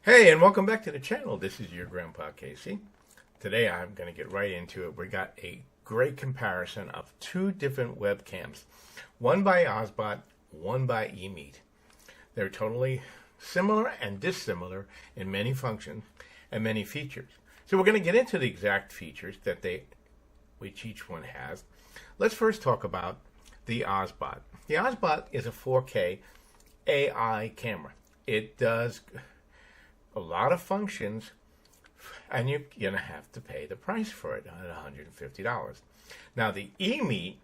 Hey, and welcome back to the channel. This is your Grandpa Casey. Today I'm going to get right into it. We got a great comparison of two different webcams. One by Osbot, one by Emeet. They're totally similar and dissimilar in many functions and many features. So we're going to get into the exact features that which each one has. Let's first talk about the Osbot. The Osbot is a 4K AI camera. It does a lot of functions, and you're going to have to pay the price for it at $150. Now, the Emeet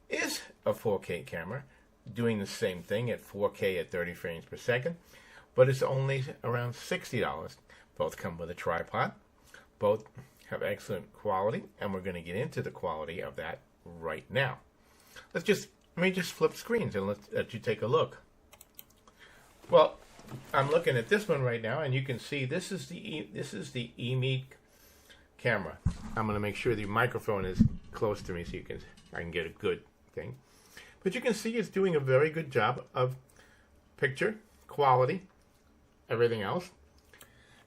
is a 4K camera doing the same thing at 4K at 30 frames per second, but it's only around $60. Both come with a tripod. Both have excellent quality, and we're going to get into the quality of that right now. Let me just flip screens and let you take a look. Well, I'm looking at this one right now, and you can see this is the Emeet camera. I'm going to make sure the microphone is close to me so I can get a good thing. But you can see it's doing a very good job of picture quality, everything else.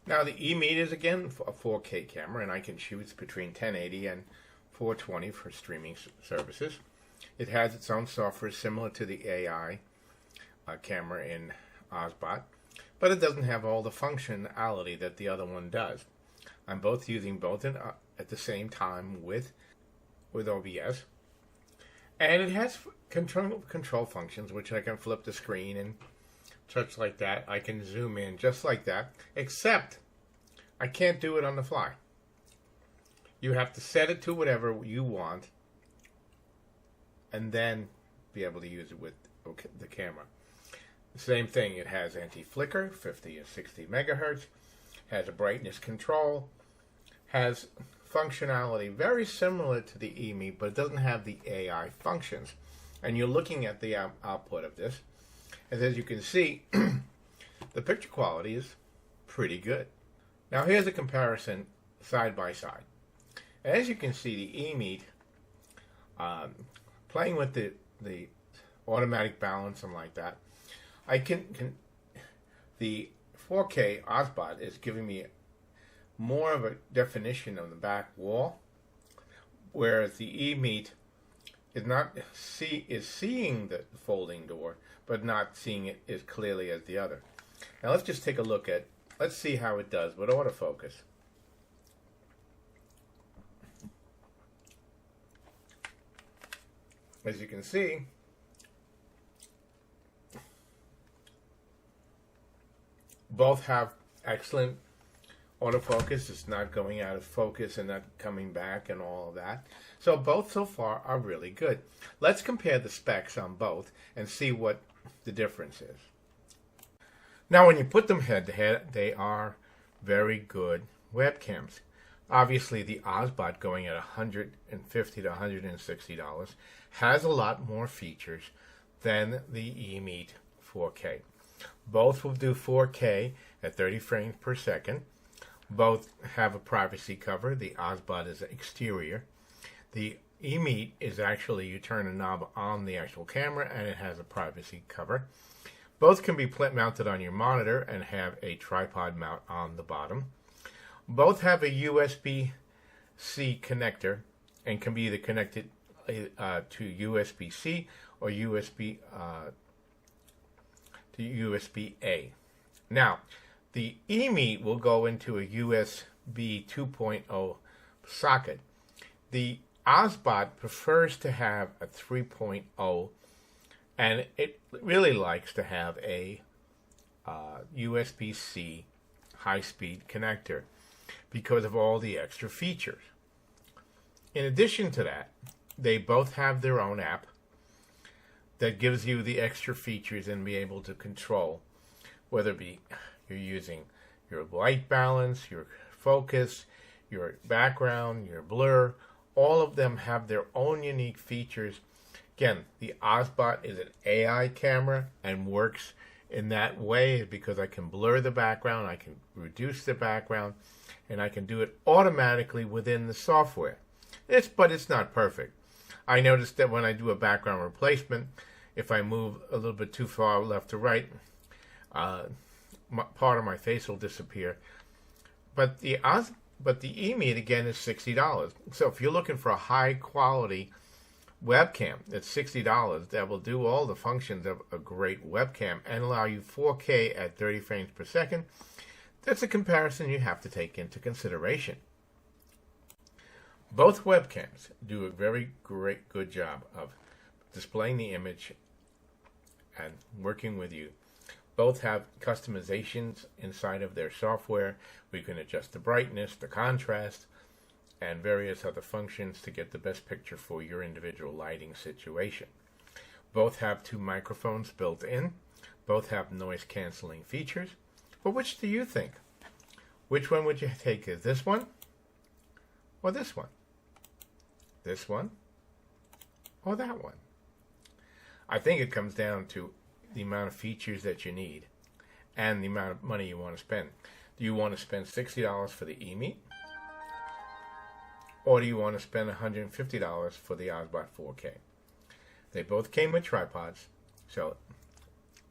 Now the Emeet is again a 4K camera, and I can choose between 1080 and 420 for streaming services. It has its own software similar to the AI camera in Osbot, but it doesn't have all the functionality that the other one does. I'm using both at the same time with OBS, and it has control functions, which I can flip the screen and touch like that. I can zoom in just like that, except I can't do it on the fly. You have to set it to whatever you want and then be able to use it with the camera. Same thing, it has anti-flicker, 50 and 60 megahertz, has a brightness control, has functionality very similar to the Emeet, but it doesn't have the AI functions. And you're looking at the output of this, and as you can see, the picture quality is pretty good. Now here's a comparison side by side. As you can see, the Emeet, playing with the automatic balance and like that, the 4K Osbot is giving me more of a definition of the back wall, whereas the Emeet is seeing the folding door, but not seeing it as clearly as the other. Now let's just take a look let's see how it does with autofocus. As you can see, both have excellent autofocus. It's not going out of focus and not coming back and all of that. So both so far are really good. Let's compare the specs on both and see what the difference is. Now when you put them head to head, they are very good webcams. Obviously the Osbot, going at $150 to $160, has a lot more features than the Emeet 4K. Both will do 4K at 30 frames per second. Both have a privacy cover. The Osbot is exterior. The Emeet is actually, you turn a knob on the actual camera and it has a privacy cover. Both can be mounted on your monitor and have a tripod mount on the bottom. Both have a USB-C connector and can be either connected to USB-C or USB-A. Now, the Emeet will go into a USB 2.0 socket. The Osbot prefers to have a 3.0, and it really likes to have a USB-C high-speed connector because of all the extra features. In addition to that, they both have their own app that gives you the extra features and be able to control, whether it be you're using your light balance, your focus, your background, your blur. All of them have their own unique features. Again, the Osbot is an AI camera and works in that way because I can blur the background, I can reduce the background, and I can do it automatically within the software. But it's not perfect. I noticed that when I do a background replacement, if I move a little bit too far left to right, part of my face will disappear. But the Emeet again is $60. So if you're looking for a high quality webcam, it's $60 that will do all the functions of a great webcam and allow you 4K at 30 frames per second. That's a comparison you have to take into consideration. Both webcams do a very good job of displaying the image and working with you. Both have customizations inside of their software. We can adjust the brightness, the contrast, and various other functions to get the best picture for your individual lighting situation. Both have 2 microphones built in. Both have noise canceling features. But which do you think? Which one would you take? Is this one or this one? This one or that one? I think it comes down to the amount of features that you need and the amount of money you want to spend. Do you want to spend $60 for the Emeet? Or do you want to spend $150 for the Osbot 4K? They both came with tripods, so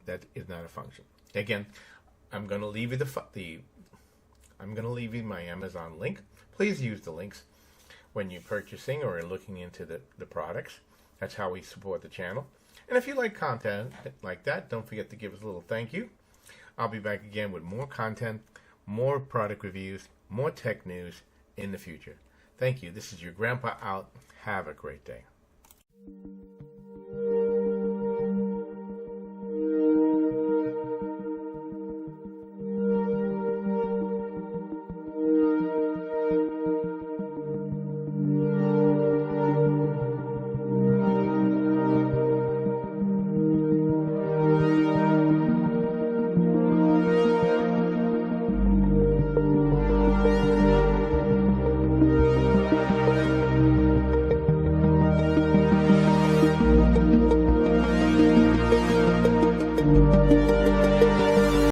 that is not a function. Again, I'm going to leave you my Amazon link. Please use the links when you're purchasing or looking into the products. That's how we support the channel. And if you like content like that, don't forget to give us a little thank you. I'll be back again with more content, more product reviews, more tech news in the future. Thank you. This is your grandpa out. Have a great day.